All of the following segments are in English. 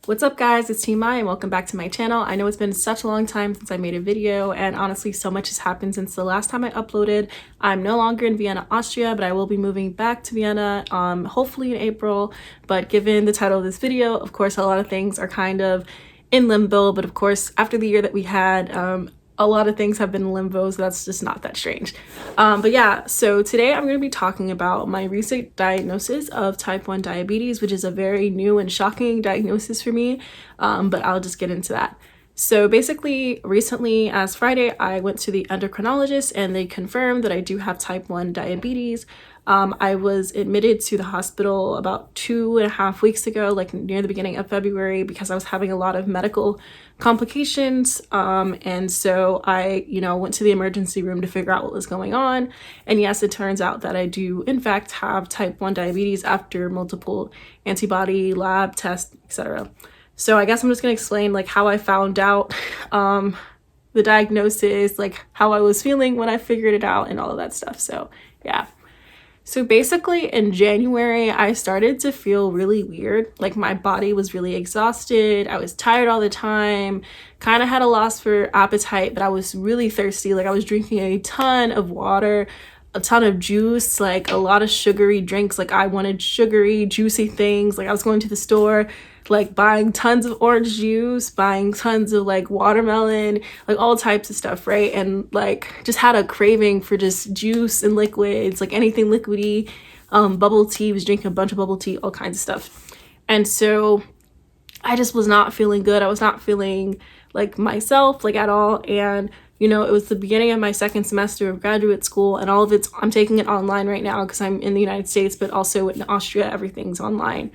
What's up guys, it's Team Mai and welcome back to my channel. I know it's been such a long time since I made a video and honestly so much has happened since the last time I uploaded. I'm no longer in Vienna, Austria, but I will be moving back to Vienna hopefully in April. But given the title of this video, of course a lot of things are kind of in limbo, but of course after the year that we had, a lot of things have been in limbo, so that's just not that strange. But yeah, so today I'm going to be talking about my recent diagnosis of type 1 diabetes, which is a very new and shocking diagnosis for me, but I'll just get into that. So basically, recently as Friday, I went to the endocrinologist and they confirmed that I do have type 1 diabetes. I was admitted to the hospital about 2.5 weeks ago, like near the beginning of February, because I was having a lot of medical complications. And so I, went to the emergency room to figure out what was going on. And yes, it turns out that I do in fact have type 1 diabetes after multiple antibody lab tests, etc. So I guess I'm just gonna explain like how I found out the diagnosis, like how I was feeling when I figured it out and all of that stuff. So yeah. So basically in January, I started to feel really weird. Like my body was really exhausted. I was tired all the time, kind of had a loss for appetite, but I was really thirsty. Like I was drinking a ton of water, a ton of juice, like a lot of sugary drinks. Like I wanted sugary, juicy things. Like I was going to the store, like buying tons of orange juice, buying tons of like watermelon, like all types of stuff, right? And like just had a craving for just juice and liquids, like anything liquidy, bubble tea, was drinking a bunch of bubble tea, all kinds of stuff. And so I just was not feeling good. I was not feeling like myself, like at all. And it was the beginning of my second semester of graduate school and all of I'm taking it online right now because I'm in the United States, but also in Austria, everything's online.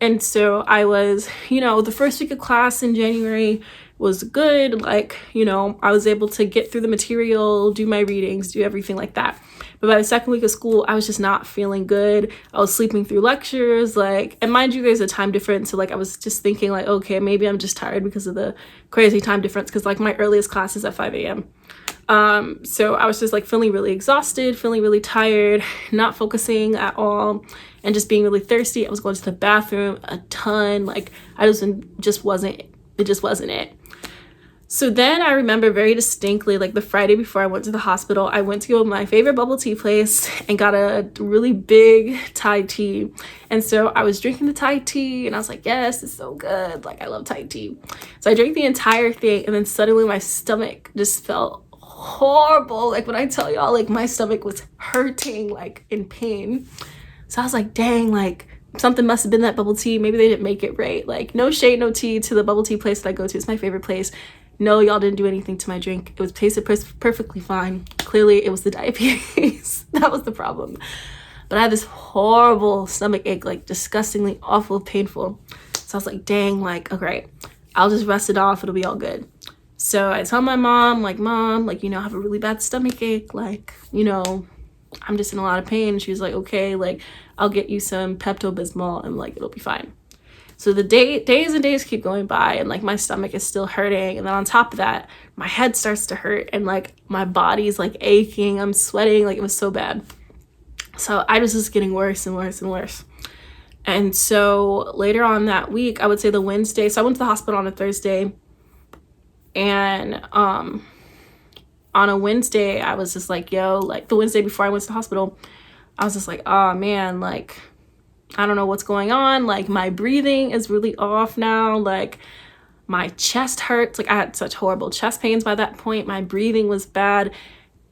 And so I was, the first week of class in January was good. Like, I was able to get through the material, do my readings, do everything like that. But by the second week of school, I was just not feeling good. I was sleeping through lectures, like, and mind you, there's a time difference. So like, I was just thinking like, okay, maybe I'm just tired because of the crazy time difference. Cause like my earliest class is at 5 a.m. So I was just like feeling really exhausted, feeling really tired, not focusing at all, and just being really thirsty. I was going to the bathroom a ton. Like it just wasn't it. So then I remember very distinctly, like the Friday before I went to the hospital, I went to go to my favorite bubble tea place and got a really big Thai tea. And so I was drinking the Thai tea and I was like, yes, it's so good. Like I love Thai tea. So I drank the entire thing and then suddenly my stomach just felt horrible. Like when I tell y'all, like my stomach was hurting, like in pain. So I was like, dang, like something must have been that bubble tea. Maybe they didn't make it right. Like no shade, no tea to the bubble tea place that I go to. It's my favorite place. No, y'all didn't do anything to my drink. It was tasted perfectly fine. Clearly it was the diabetes. That was the problem. But I had this horrible stomach ache, like disgustingly awful, painful. So I was like, dang, like, okay, I'll just rest it off. It'll be all good. So I tell my mom, like, Mom, like, I have a really bad stomach ache. Like, I'm just in a lot of pain. She was like, okay, like, I'll get you some Pepto-Bismol and like, it'll be fine. So the days and days keep going by and like my stomach is still hurting. And then on top of that, my head starts to hurt and like my body's like aching. I'm sweating. Like it was so bad. So I was just getting worse and worse and worse. And so later on that week, I would say the Wednesday. So I went to the hospital on a Thursday. And on a Wednesday, I was just like, yo, like the Wednesday before I went to the hospital, I was just like, oh man, like, I don't know what's going on. Like my breathing is really off now. Like my chest hurts. Like I had such horrible chest pains by that point. My breathing was bad.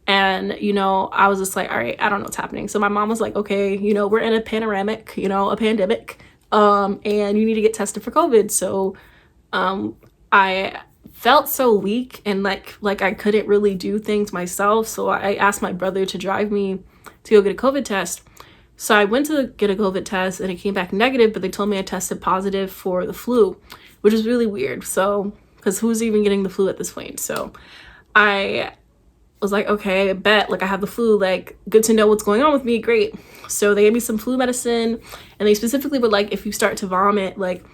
And, I was just like, all right, I don't know what's happening. So my mom was like, okay, we're in a pandemic, a pandemic, and you need to get tested for COVID. So, I felt so weak and like I couldn't really do things myself. So I asked my brother to drive me to go get a COVID test. So I went to get a COVID test and it came back negative, but they told me I tested positive for the flu, which is really weird. So, because who's even getting the flu at this point? So I was like, okay, I bet, like I have the flu, like good to know what's going on with me, great. So they gave me some flu medicine and they specifically were like, if you start to vomit, like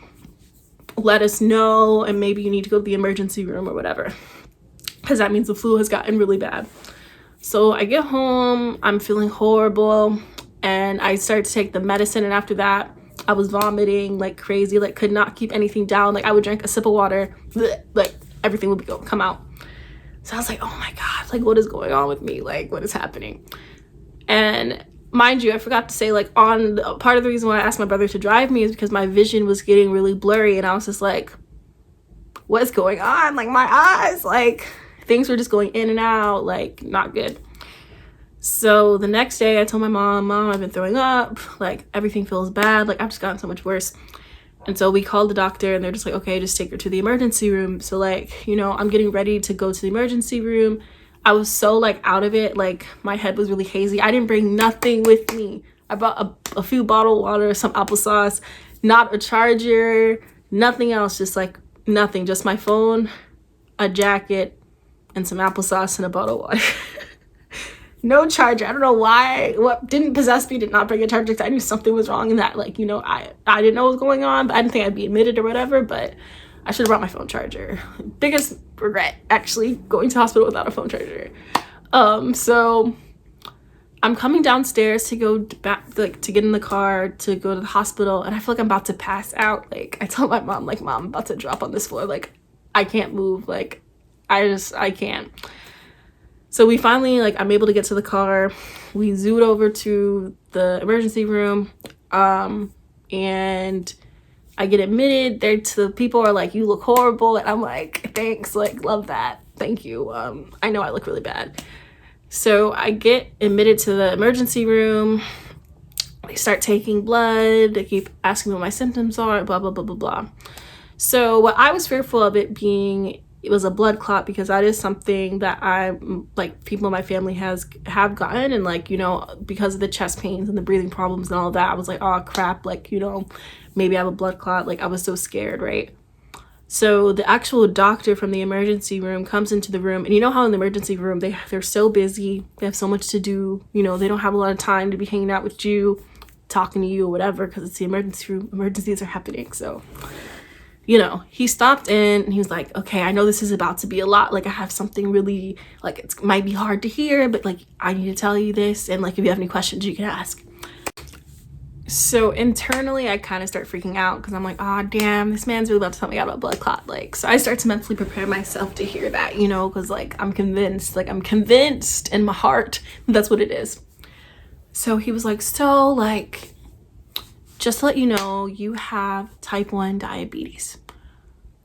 let us know and maybe you need to go to the emergency room or whatever, because that means the flu has gotten really bad. So I get home, I'm feeling horrible and I start to take the medicine, and after that I was vomiting like crazy, like could not keep anything down. Like I would drink a sip of water, like everything would come out. So I was like, oh my God, like what is going on with me? Like what is happening? And mind you, I forgot to say, like, part of the reason why I asked my brother to drive me is because my vision was getting really blurry, and I was just like, what's going on? Like my eyes, like things were just going in and out, like not good. So the next day I told my mom, I've been throwing up, like everything feels bad, like I've just gotten so much worse. And so we called the doctor, and they're just like, okay, just take her to the emergency room. So like, you know, I'm getting ready to go to the emergency room. I was so like out of it, like my head was really hazy. I didn't bring nothing with me. I brought a few bottled water, some applesauce, not a charger, nothing else, just like nothing, just my phone, a jacket, and some applesauce and a bottle of water. No charger. I don't know why. What didn't possess me, did not bring a charger, because I knew something was wrong in that. Like, you know, I didn't know what was going on, but I didn't think I'd be admitted or whatever, but I should have brought my phone charger. Biggest regret, actually, going to hospital without a phone charger. So I'm coming downstairs to go back, like to get in the car to go to the hospital, and I feel like I'm about to pass out. Like I tell my mom, like, Mom, I'm about to drop on this floor. Like I can't move. Like I can't. So we finally, like, I'm able to get to the car. We zoomed over to the emergency room, and I get admitted. The people are like, you look horrible. And I'm like, thanks, like, love that. Thank you. I know I look really bad. So I get admitted to the emergency room. They start taking blood. They keep asking me what my symptoms are, blah, blah, blah, blah, blah. So what I was fearful of it being, it was a blood clot, because that is something that I, like, people in my family have gotten, and like, you know, because of the chest pains and the breathing problems and all that, I was like, oh crap, like, you know, maybe I have a blood clot. Like I was so scared, right? So the actual doctor from the emergency room comes into the room, and you know how in the emergency room they're so busy, they have so much to do, you know, they don't have a lot of time to be hanging out with you, talking to you or whatever, because it's the emergency room, emergencies are happening. So, you know, he stopped in and he was like, okay, I know this is about to be a lot. Like I have something really, like, it might be hard to hear, but like I need to tell you this, and like if you have any questions you can ask. So internally I kind of start freaking out, because I'm like, oh damn, this man's really about to tell me about blood clot. Like, so I start to mentally prepare myself to hear that, you know, because like I'm convinced in my heart that's what it is. So he was like, so like, just to let you know, you have type 1 diabetes.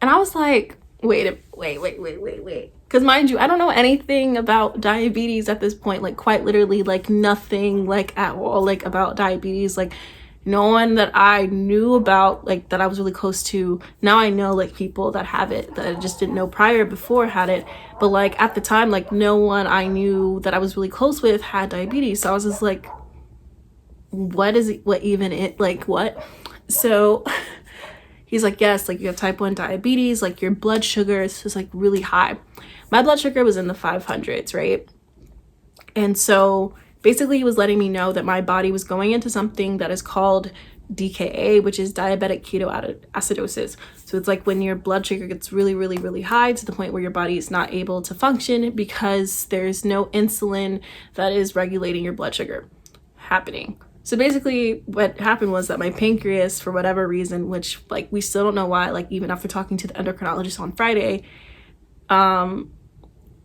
And I was like, wait. Because mind you, I don't know anything about diabetes at this point, like quite literally, like nothing, like at all, like about diabetes. Like no one that I knew about, like that I was really close to. Now I know like people that have it that I just didn't know before had it. But like at the time, like no one I knew that I was really close with had diabetes. So I was just like, what is it, what even it, like what? So he's like, yes, like you have type 1 diabetes, like your blood sugar is just like really high. My blood sugar was in the 500s, right? And so basically he was letting me know that my body was going into something that is called DKA, which is diabetic ketoacidosis. So it's like when your blood sugar gets really, really, really high to the point where your body is not able to function because there's no insulin that is regulating your blood sugar happening. So basically what happened was that my pancreas, for whatever reason, which like we still don't know why, like even after talking to the endocrinologist on Friday,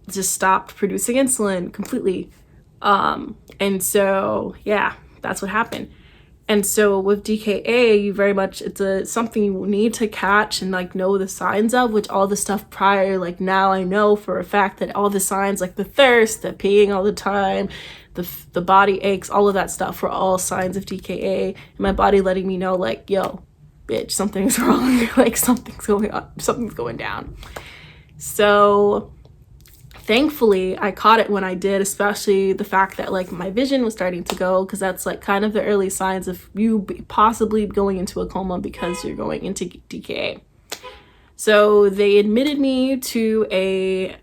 just stopped producing insulin completely. And so, yeah, that's what happened. And so with DKA, you very much, it's something you need to catch and like know the signs of, which all the stuff prior, like now I know for a fact that all the signs, like the thirst, the peeing all the time, the body aches, all of that stuff were all signs of DKA, and my body letting me know like, yo, bitch, something's wrong, like something's going on, something's going down. So thankfully I caught it when I did, especially the fact that like my vision was starting to go, because that's like kind of the early signs of you possibly going into a coma because you're going into DKA. So they admitted me to a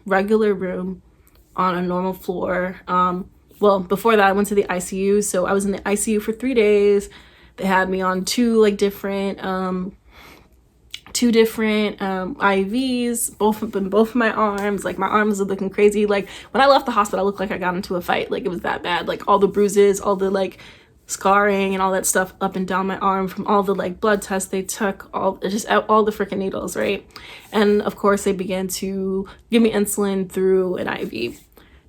regular room on a normal floor. Well, before that I went to the ICU. So I was in the ICU for 3 days. They had me on two different IVs, both of my arms. Like my arms are looking crazy. Like when I left the hospital, I looked like I got into a fight. Like it was that bad. Like all the bruises, all the like scarring and all that stuff up and down my arm from all the like blood tests they took, all the freaking needles, right? And of course they began to give me insulin through an IV,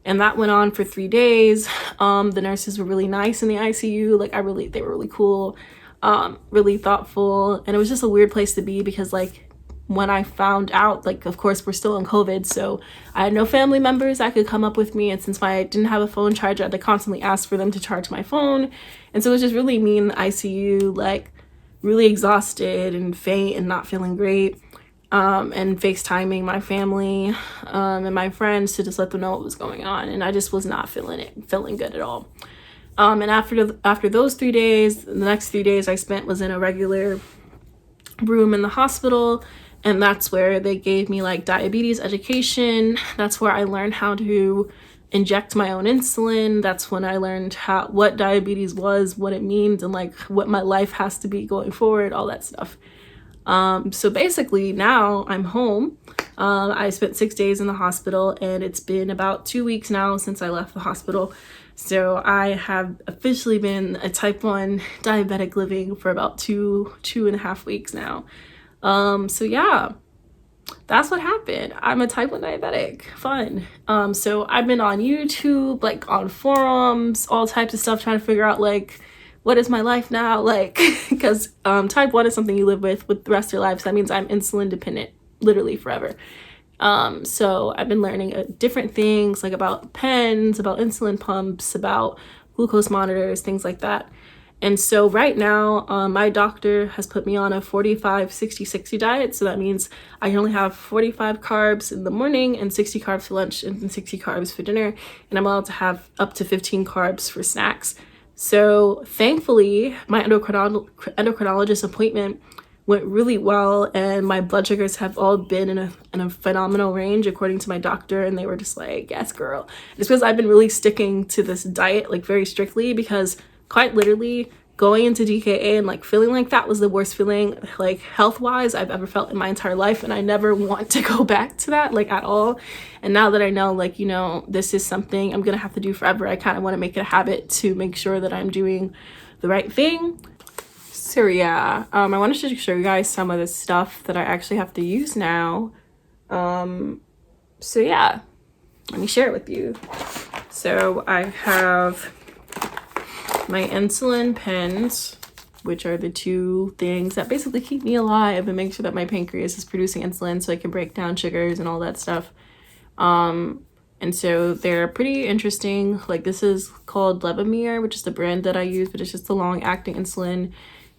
and that went on for 3 days. The nurses were really nice in the ICU. Like they were really cool, really thoughtful, and it was just a weird place to be because like when I found out, like, of course we're still in COVID, so I had no family members that could come up with me, and since I didn't have a phone charger, I had to constantly ask for them to charge my phone. And so it was just really me in the ICU, like really exhausted and faint and not feeling great, and FaceTiming my family and my friends to just let them know what was going on, and I just was not feeling good at all. And after those 3 days, the next 3 days I spent was in a regular room in the hospital, and that's where they gave me like diabetes education. That's where I learned how to inject my own insulin. That's when I learned what diabetes was, what it means, and like what my life has to be going forward, all that stuff. So basically now I'm home. I spent 6 days in the hospital, and it's been about 2 weeks now since I left the hospital. So I have officially been a type 1 diabetic living for about two and a half weeks now. So yeah, that's what happened. I'm a type 1 diabetic. Fun. So I've been on YouTube, like on forums, all types of stuff, trying to figure out like, what is my life now? Like, because type 1 is something you live with the rest of your life. So that means I'm insulin dependent, literally forever. So I've been learning different things like about pens, about insulin pumps, about glucose monitors, things like that. And so right now, my doctor has put me on a 45-60-60 diet. So that means I can only have 45 carbs in the morning and 60 carbs for lunch and 60 carbs for dinner. And I'm allowed to have up to 15 carbs for snacks. So thankfully, my endocrinologist appointment went really well, and my blood sugars have all been in a phenomenal range according to my doctor, and they were just like, yes girl. It's because I've been really sticking to this diet like very strictly, because quite literally going into DKA and like feeling like that was the worst feeling like health wise I've ever felt in my entire life, and I never want to go back to that like at all. And now that I know, like, you know, this is something I'm gonna have to do forever, I kind of want to make it a habit to make sure that I'm doing the right thing. So yeah, I wanted to show you guys some of the stuff that I actually have to use now. So yeah, let me share it with you. So I have my insulin pens, which are the two things that basically keep me alive and make sure that my pancreas is producing insulin so I can break down sugars and all that stuff. And so they're pretty interesting. Like, this is called Levemir, which is the brand that I use, but it's just a long-acting insulin.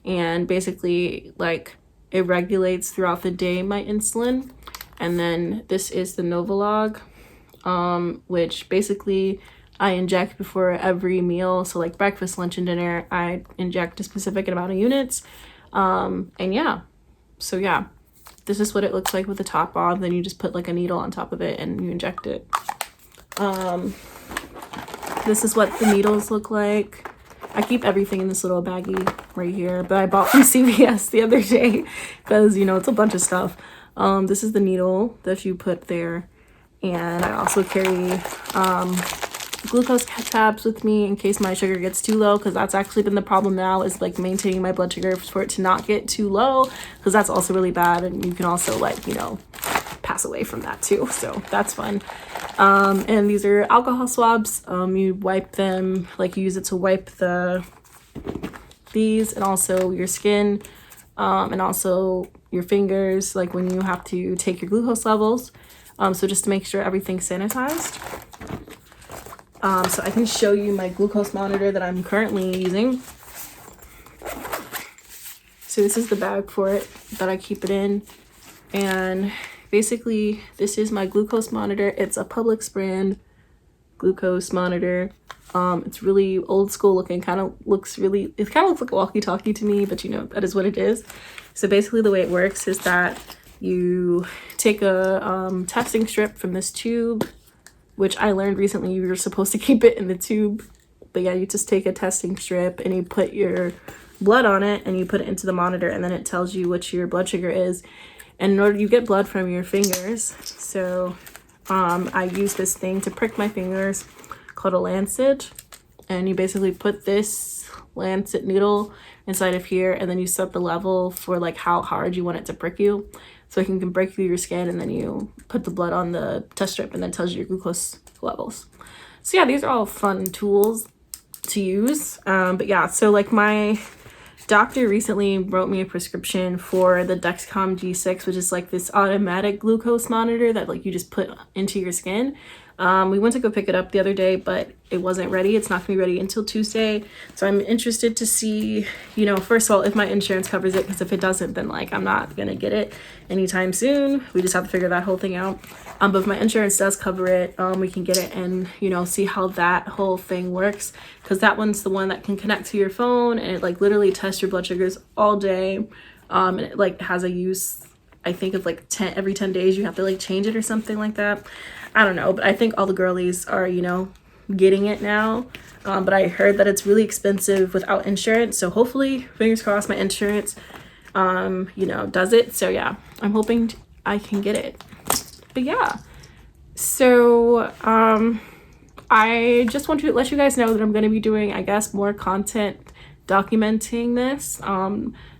And basically, like, it regulates throughout the day my insulin. And then this is the Novolog, which basically I inject before every meal. So like breakfast, lunch, and dinner, I inject a specific amount of units. And yeah, so yeah, this is what it looks like with the top on. Then you just put like a needle on top of it and you inject it. This is what the needles look like. I keep everything in this little baggie right here, but I bought from CVS the other day because, you know, it's a bunch of stuff. This is the needle that you put there. And I also carry glucose tabs with me in case my sugar gets too low, because that's actually been the problem now, is like maintaining my blood sugar for it to not get too low, because that's also really bad, and you can also, like, you know, pass away from that too, so that's fun. And these are alcohol swabs. You wipe them, like you use it to wipe these and also your skin, and also your fingers, like when you have to take your glucose levels, so just to make sure everything's sanitized. So I can show you my glucose monitor that I'm currently using. So this is the bag for it that I keep it in, and basically this is my glucose monitor. It's a Publix brand glucose monitor. It's really old school looking, it kind of looks like a walkie-talkie to me, but you know, that is what it is. So basically the way it works is that you take a testing strip from this tube, which I learned recently you're supposed to keep it in the tube. But yeah, you just take a testing strip and you put your blood on it and you put it into the monitor, and then it tells you what your blood sugar is. And in order, you get blood from your fingers. So I use this thing to prick my fingers called a lancet. and you basically put this lancet needle inside of here, and then you set the level for like how hard you want it to prick you, so it can break through your skin, and then you put the blood on the test strip and then tells you your glucose levels. So yeah, these are all fun tools to use. But yeah, so like my doctor recently wrote me a prescription for the Dexcom G6, which is like this automatic glucose monitor that like you just put into your skin. We went to go pick it up the other day, but it wasn't ready. It's not gonna be ready until Tuesday. So I'm interested to see, you know, first of all, if my insurance covers it, because if it doesn't, then like I'm not gonna get it anytime soon. We just have to figure that whole thing out. But if my insurance does cover it, we can get it and, you know, see how that whole thing works, because that one's the one that can connect to your phone, and it like literally tests your blood sugars all day. And it like has a use, I think of like every 10 days you have to like change it or something like that. I don't know, but I think all the girlies are, you know, getting it now. But I heard that it's really expensive without insurance, so hopefully, fingers crossed, my insurance you know, does it. So yeah, I'm hoping I can get it. But yeah, so I just want to let you guys know that I'm going to be doing, I guess, more content documenting this,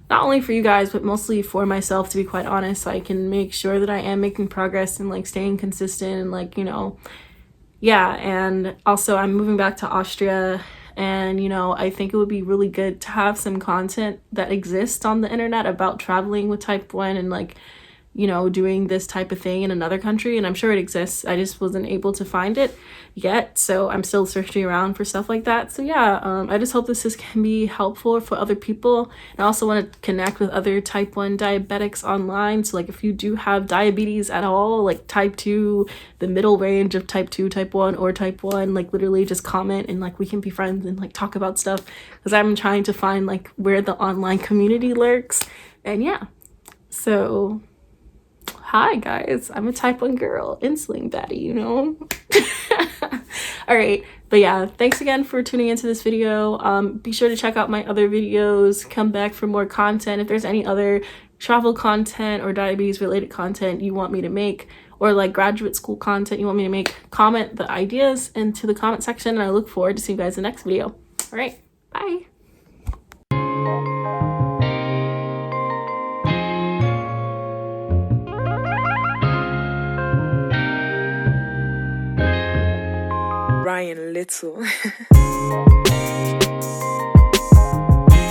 not only for you guys, but mostly for myself, to be quite honest, so I can make sure that I am making progress and like staying consistent and like, you know, yeah. And also I'm moving back to Austria, and you know, I think it would be really good to have some content that exists on the internet about traveling with type 1 and like, you know, doing this type of thing in another country. And I'm sure it exists, I just wasn't able to find it yet, so I'm still searching around for stuff like that. So yeah, I just hope this can be helpful for other people. And I also want to connect with other type 1 diabetics online, so like if you do have diabetes at all, like type 2, the middle range of type 2, type 1, or type 1, like literally just comment and like we can be friends and like talk about stuff, because I'm trying to find like where the online community lurks. And yeah, so hi guys, I'm a type 1 girl, insulin daddy, you know. All right, but yeah, thanks again for tuning into this video. Be sure to check out my other videos, come back for more content. If there's any other travel content or diabetes related content you want me to make, or like graduate school content you want me to make, comment the ideas into the comment section, and I look forward to seeing you guys in the next video. All right, bye. Ryan Little.